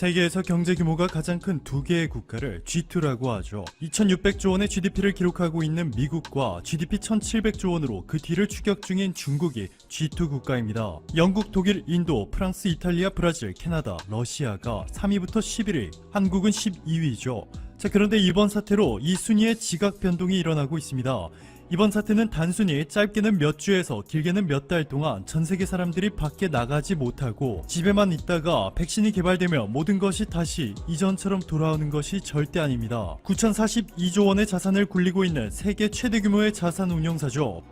세계에서 경제 규모가 가장 큰 두 개의 국가를 G2라고 하죠. 2600조 원의 GDP를 기록하고 있는 미국과 GDP 1700조 원으로 그 뒤를 추격 중인 중국이 G2 국가입니다. 영국, 독일, 인도, 프랑스, 이탈리아, 브라질, 캐나다, 러시아가 3위부터 11위, 한국은 12위죠. 자, 그런데 이번 사태로 이 순위의 지각 변동이 일어나고 있습니다. 이번 사태는 단순히 짧게는 몇 주에서 길게는 몇 달 동안 전 세계 사람들이 밖에 나가지 못하고 집에만 있다가 백신이 개발되면 모든 것이 다시 이전처럼 돌아오는 것이 절대 아닙니다. 9,042조 원의 자산을 굴리고 있는 세계 최대 규모의 자산 운용사죠.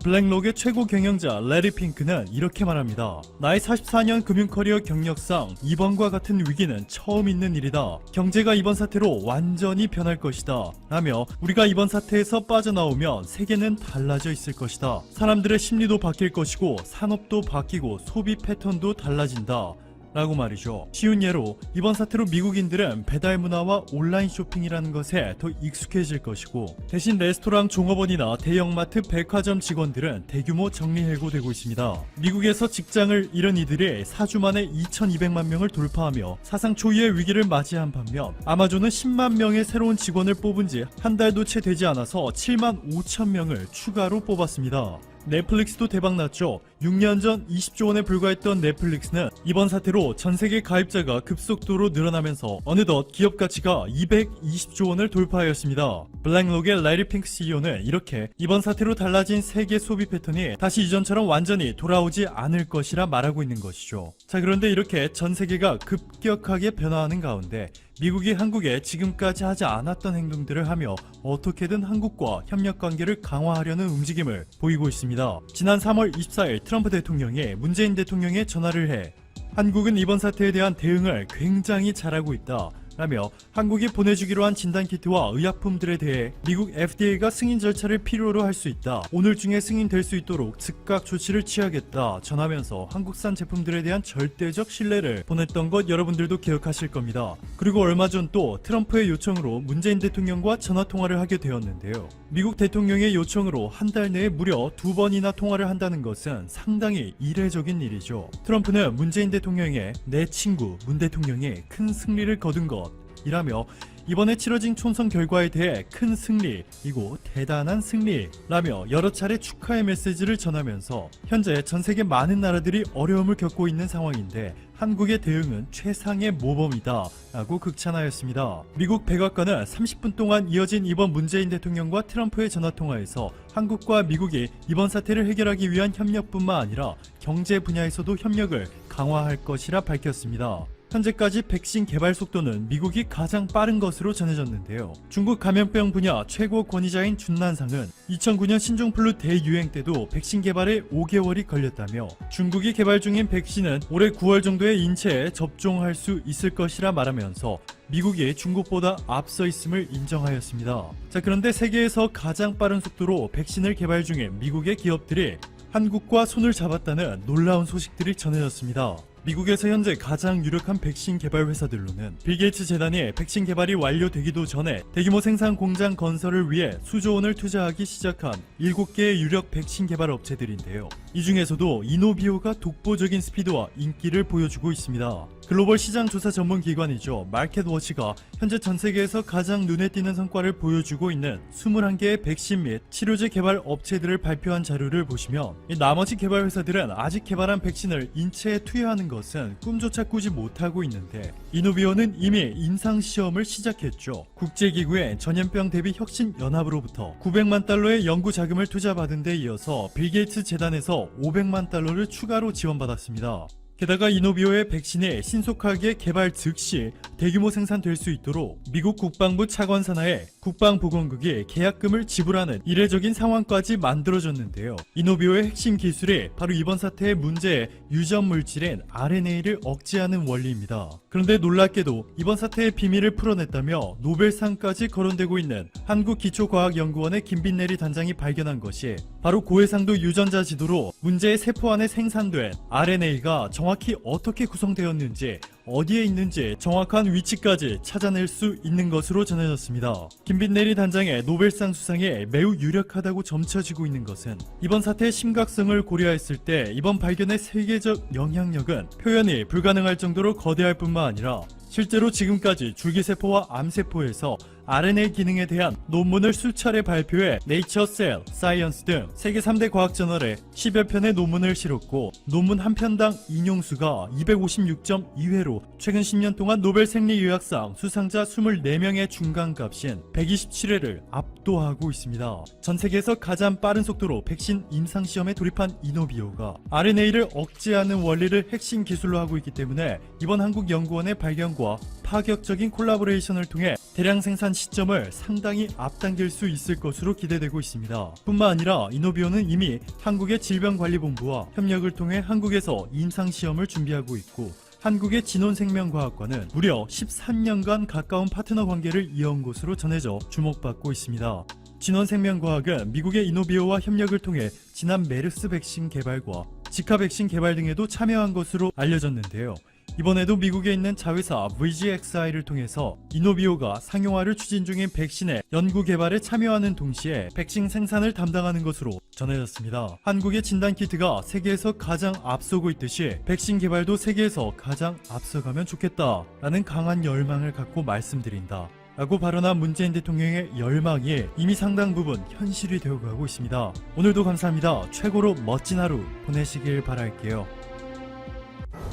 블랙록의 최고 경영자 레리 핑크는 이렇게 말합니다. 나의 44년 금융 커리어 경력상 이번과 같은 위기는 처음 있는 일이다. 경제가 이번 사태로 완전히 변할 것이다. 라며 우리가 이번 사태에서 빠져나오면 세계는 달라져 있을 것이다. 사람들의 심리도 바뀔 것이고 산업도 바뀌고 소비 패턴도 달라진다. 라고 말이죠. 쉬운 예로 이번 사태로 미국인들은 배달 문화와 온라인 쇼핑이라는 것에 더 익숙해질 것이고 대신 레스토랑 종업원이나 대형마트 백화점 직원들은 대규모 정리해고되고 있습니다. 미국에서 직장을 잃은 이들이 4주 만에 2200만 명을 돌파하며 사상 초유의 위기를 맞이한 반면 아마존은 10만 명의 새로운 직원을 뽑은 지 한 달도 채 되지 않아서 7만 5천 명을 추가로 뽑았습니다. 넷플릭스도 대박났죠. 6년 전 20조 원에 불과했던 넷플릭스는 이번 사태로 전세계 가입자가 급속도로 늘어나면서 어느덧 기업 가치가 220조 원을 돌파하였습니다. 블랙록의 레리 핑크 CEO는 이렇게 이번 사태로 달라진 세계 소비 패턴이 다시 이전처럼 완전히 돌아오지 않을 것이라 말하고 있는 것이죠. 자, 그런데 이렇게 전 세계가 급격하게 변화하는 가운데 미국이 한국에 지금까지 하지 않았던 행동들을 하며 어떻게든 한국과 협력관계를 강화하려는 움직임을 보이고 있습니다. 지난 3월 24일 트럼프 대통령이 문재인 대통령에 전화를 해 한국은 이번 사태에 대한 대응을 굉장히 잘하고 있다. 라며 한국이 보내주기로 한 진단키트와 의약품들에 대해 미국 FDA가 승인 절차를 필요로 할 수 있다. 오늘 중에 승인될 수 있도록 즉각 조치를 취하겠다 전하면서 한국산 제품들에 대한 절대적 신뢰를 보냈던 것 여러분들도 기억하실 겁니다. 그리고 얼마 전 또 트럼프의 요청으로 문재인 대통령과 전화통화를 하게 되었는데요. 미국 대통령의 요청으로 한 달 내에 무려 2번이나 통화를 한다는 것은 상당히 이례적인 일이죠. 트럼프는 문재인 대통령의 내 친구 문 대통령이 큰 승리를 거둔 것 이라며 이번에 치러진 총선 결과에 대해 큰 승리이고 대단한 승리라며 여러 차례 축하의 메시지를 전하면서 현재 전 세계 많은 나라들이 어려움을 겪고 있는 상황인데 한국의 대응은 최상의 모범이다 라고 극찬하였습니다. 미국 백악관은 30분 동안 이어진 이번 문재인 대통령과 트럼프의 전화통화에서 한국과 미국이 이번 사태를 해결하기 위한 협력뿐만 아니라 경제 분야에서도 협력을 강화할 것이라 밝혔습니다. 현재까지 백신 개발 속도는 미국이 가장 빠른 것으로 전해졌는데요. 중국 감염병 분야 최고 권위자인 준난상은 2009년 신종플루 대유행 때도 백신 개발에 5개월이 걸렸다며 중국이 개발 중인 백신은 올해 9월 정도에 인체에 접종할 수 있을 것이라 말하면서 미국이 중국보다 앞서 있음을 인정하였습니다. 자, 그런데 세계에서 가장 빠른 속도로 백신을 개발 중인 미국의 기업들이 한국과 손을 잡았다는 놀라운 소식들이 전해졌습니다. 미국에서 현재 가장 유력한 백신 개발 회사들로는 빌 게이츠 재단이 백신 개발이 완료되기도 전에 대규모 생산 공장 건설을 위해 수조 원을 투자하기 시작한 7개의 유력 백신 개발 업체들인데요. 이 중에서도 이노비오가 독보적인 스피드와 인기를 보여주고 있습니다. 글로벌 시장 조사 전문 기관이죠. 마켓워치가 현재 전 세계에서 가장 눈에 띄는 성과를 보여주고 있는 21개의 백신 및 치료제 개발 업체들을 발표한 자료를 보시면 이 나머지 개발 회사들은 아직 개발한 백신을 인체에 투여하는 것은 꿈조차 꾸지 못하고 있는데 이노비오는 이미 임상시험을 시작했죠. 국제기구의 전염병 대비 혁신 연합으로부터 900만 달러의 연구 자금을 투자받은 데 이어서 빌 게이츠 재단에서 500만 달러를 추가로 지원받았습니다. 게다가 이노비오의 백신이 신속하게 개발 즉시 대규모 생산될 수 있도록 미국 국방부 차관 산하에 국방보건국이 계약금을 지불하는 이례적인 상황까지 만들어졌는데요. 이노비오의 핵심 기술이 바로 이번 사태의 문제의 유전 물질인 RNA를 억제하는 원리입니다. 그런데 놀랍게도 이번 사태의 비밀을 풀어냈다며 노벨상까지 거론되고 있는 한국기초과학연구원의 김빈내리 단장이 발견한 것이 바로 고해상도 유전자 지도로 문제의 세포 안에 생산된 RNA가 정확히 정확히 어떻게 구성되었는지, 어디에 있는지 정확한 위치까지 찾아낼 수 있는 것으로 전해졌습니다. 김빈내리 단장의 노벨상 수상에 매우 유력하다고 점쳐지고 있는 것은 이번 사태의 심각성을 고려했을 때 이번 발견의 세계적 영향력은 표현이 불가능할 정도로 거대할 뿐만 아니라 실제로 지금까지 줄기세포와 암세포에서 RNA 기능에 대한 논문을 수차례 발표해 네이처, 셀, 사이언스 등 세계 3대 과학 저널에 10여 편의 논문을 실었고 논문 한 편당 인용수가 256.2회로 최근 10년 동안 노벨 생리의학상 수상자 24명의 중간값인 127회를 압도하고 있습니다. 전 세계에서 가장 빠른 속도로 백신 임상시험에 돌입한 이노비오가 RNA를 억제하는 원리를 핵심 기술로 하고 있기 때문에 이번 한국연구원의 발견과 파격적인 콜라보레이션을 통해 대량 생산 시점을 상당히 앞당길 수 있을 것으로 기대되고 있습니다. 뿐만 아니라 이노비오는 이미 한국의 질병관리본부와 협력을 통해 한국에서 임상시험을 준비하고 있고 한국의 진원생명과학과는 무려 13년간 가까운 파트너 관계를 이어온 것으로 전해져 주목받고 있습니다. 진원생명과학은 미국의 이노비오와 협력을 통해 지난 메르스 백신 개발과 지카 백신 개발 등에도 참여한 것으로 알려졌는데요. 이번에도 미국에 있는 자회사 VGXI를 통해서 이노비오가 상용화를 추진 중인 백신의 연구 개발에 참여하는 동시에 백신 생산을 담당하는 것으로 전해졌습니다. 한국의 진단키트가 세계에서 가장 앞서고 있듯이 백신 개발도 세계에서 가장 앞서가면 좋겠다라는 강한 열망을 갖고 말씀드린다 라고 발언한 문재인 대통령의 열망이 이미 상당 부분 현실이 되어가고 있습니다. 오늘도 감사합니다. 최고로 멋진 하루 보내시길 바랄게요.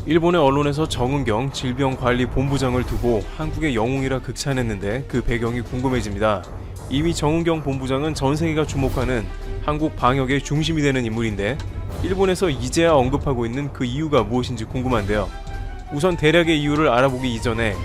일본의 언론에서 정은경 질병관리본부장을 두고 한국의 영웅이라 극찬했는데 그 배경이 궁금해집니다. 이미 정은경 본부장은 전 세계가 주목하는 한국 방역의 중심이 되는 인물인데 일본에서 이제야 언급하고 있는 그 이유가 무엇인지 궁금한데요. 우선 대략의 이유를 알아보기 이전에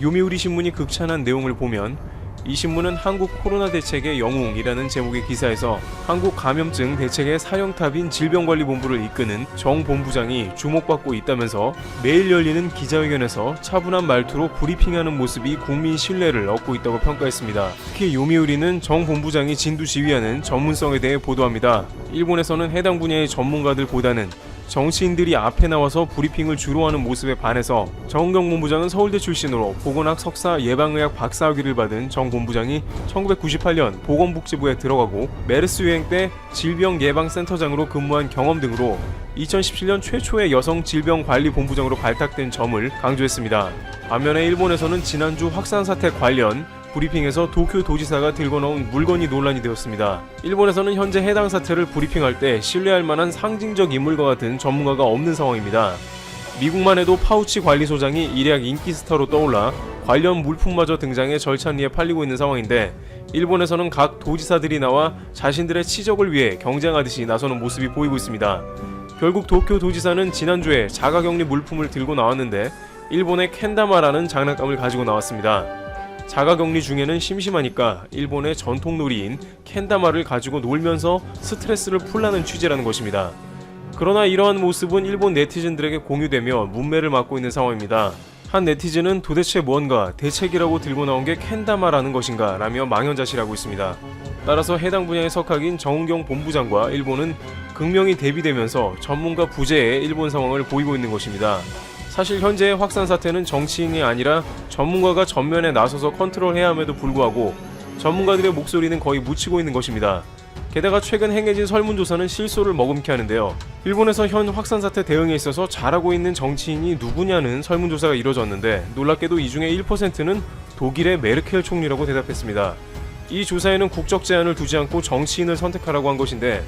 요미우리 신문이 극찬한 내용을 보면 이 신문은 한국 코로나 대책의 영웅이라는 제목의 기사에서 한국 감염증 대책의 사령탑인 질병관리본부를 이끄는 정 본부장이 주목받고 있다면서 매일 열리는 기자회견에서 차분한 말투로 브리핑하는 모습이 국민 신뢰를 얻고 있다고 평가했습니다. 특히 요미우리는 정 본부장이 진두지휘하는 전문성에 대해 보도합니다. 일본에서는 해당 분야의 전문가들보다는 정치인들이 앞에 나와서 브리핑을 주로 하는 모습에 반해서 정은경 본부장은 서울대 출신으로 보건학 석사 예방의학 박사학위를 받은 정 본부장이 1998년 보건복지부에 들어가고 메르스 유행 때 질병예방센터장으로 근무한 경험 등으로 2017년 최초의 여성 질병관리본부장으로 발탁된 점을 강조했습니다. 반면에 일본에서는 지난주 확산사태 관련 브리핑에서 도쿄 도지사가 들고 나온 물건이 논란이 되었습니다. 일본에서는 현재 해당 사태를 브리핑할 때 신뢰할 만한 상징적 인물과 같은 전문가가 없는 상황입니다. 미국만 해도 파우치 관리소장이 일약 인기 스타로 떠올라 관련 물품마저 등장해 절찬리에 팔리고 있는 상황인데 일본에서는 각 도지사들이 나와 자신들의 치적을 위해 경쟁하듯이 나서는 모습이 보이고 있습니다. 결국 도쿄 도지사는 지난주에 자가격리 물품을 들고 나왔는데 일본의 캔다마라는 장난감을 가지고 나왔습니다. 자가격리 중에는 심심하니까 일본의 전통놀이인 캔다마를 가지고 놀면서 스트레스를 풀라는 취지라는 것입니다. 그러나 이러한 모습은 일본 네티즌들에게 공유되며 문매를 맞고 있는 상황입니다. 한 네티즌은 도대체 뭔가 대책이라고 들고 나온 게 캔다마라는 것인가 라며 망연자실하고 있습니다. 따라서 해당 분야의 석학인 정은경 본부장과 일본은 극명히 대비되면서 전문가 부재의 일본 상황을 보이고 있는 것입니다. 사실 현재의 확산 사태는 정치인이 아니라 전문가가 전면에 나서서 컨트롤해야 함에도 불구하고 전문가들의 목소리는 거의 묻히고 있는 것입니다. 게다가 최근 행해진 설문조사는 실소를 머금게 하는데요. 일본에서 현 확산 사태 대응에 있어서 잘하고 있는 정치인이 누구냐는 설문조사가 이뤄졌는데 놀랍게도 이 중에 1%는 독일의 메르켈 총리라고 대답했습니다. 이 조사에는 국적 제한을 두지 않고 정치인을 선택하라고 한 것인데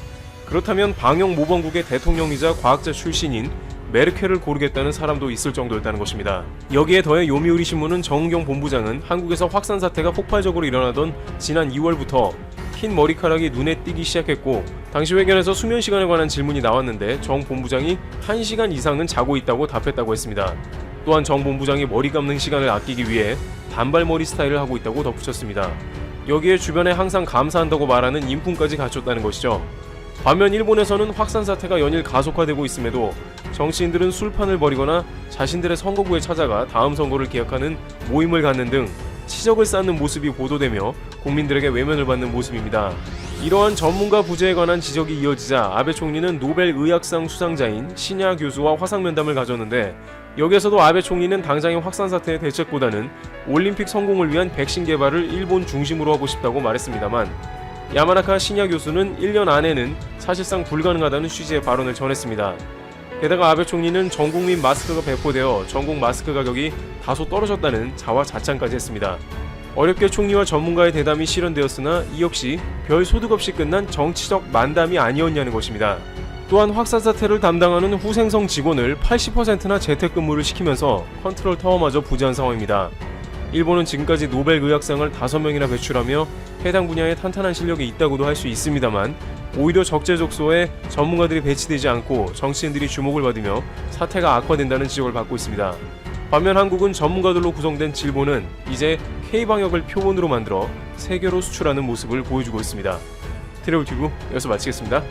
그렇다면 방역 모범국의 대통령이자 과학자 출신인 메르켈을 고르겠다는 사람도 있을 정도였다는 것입니다. 여기에 더해 요미우리 신문은 정은경 본부장은 한국에서 확산 사태가 폭발적으로 일어나던 지난 2월부터 흰 머리카락이 눈에 띄기 시작했고 당시 회견에서 수면 시간에 관한 질문이 나왔는데 정 본부장이 1시간 이상은 자고 있다고 답했다고 했습니다. 또한 정 본부장이 머리 감는 시간을 아끼기 위해 단발머리 스타일을 하고 있다고 덧붙였습니다. 여기에 주변에 항상 감사한다고 말하는 인품까지 갖췄다는 것이죠. 반면 일본에서는 확산 사태가 연일 가속화되고 있음에도 정치인들은 술판을 벌이거나 자신들의 선거구에 찾아가 다음 선거를 기약하는 모임을 갖는 등 치적을 쌓는 모습이 보도되며 국민들에게 외면을 받는 모습입니다. 이러한 전문가 부재에 관한 지적이 이어지자 아베 총리는 노벨 의학상 수상자인 신야 교수와 화상면담을 가졌는데, 여기에서도 아베 총리는 당장의 확산 사태의 대책보다는 올림픽 성공을 위한 백신 개발을 일본 중심으로 하고 싶다고 말했습니다만, 야마나카 신야 교수는 1년 안에는 사실상 불가능하다는 취지의 발언을 전했습니다. 게다가 아베 총리는 전 국민 마스크가 배포되어 전국 마스크 가격이 다소 떨어졌다는 자화자찬까지 했습니다. 어렵게 총리와 전문가의 대담이 실현되었으나 이 역시 별 소득 없이 끝난 정치적 만담이 아니었냐는 것입니다. 또한 확산 사태를 담당하는 후생성 직원을 80%나 재택근무를 시키면서 컨트롤 타워마저 부재한 상황입니다. 일본은 지금까지 노벨 의학상을 5명이나 배출하며 해당 분야에 탄탄한 실력이 있다고도 할 수 있습니다만, 오히려 적재적소에 전문가들이 배치되지 않고 정치인들이 주목을 받으며 사태가 악화된다는 지적을 받고 있습니다. 반면 한국은 전문가들로 구성된 질본은 이제 K방역을 표본으로 만들어 세계로 수출하는 모습을 보여주고 있습니다. 트래블튜브 여기서 마치겠습니다.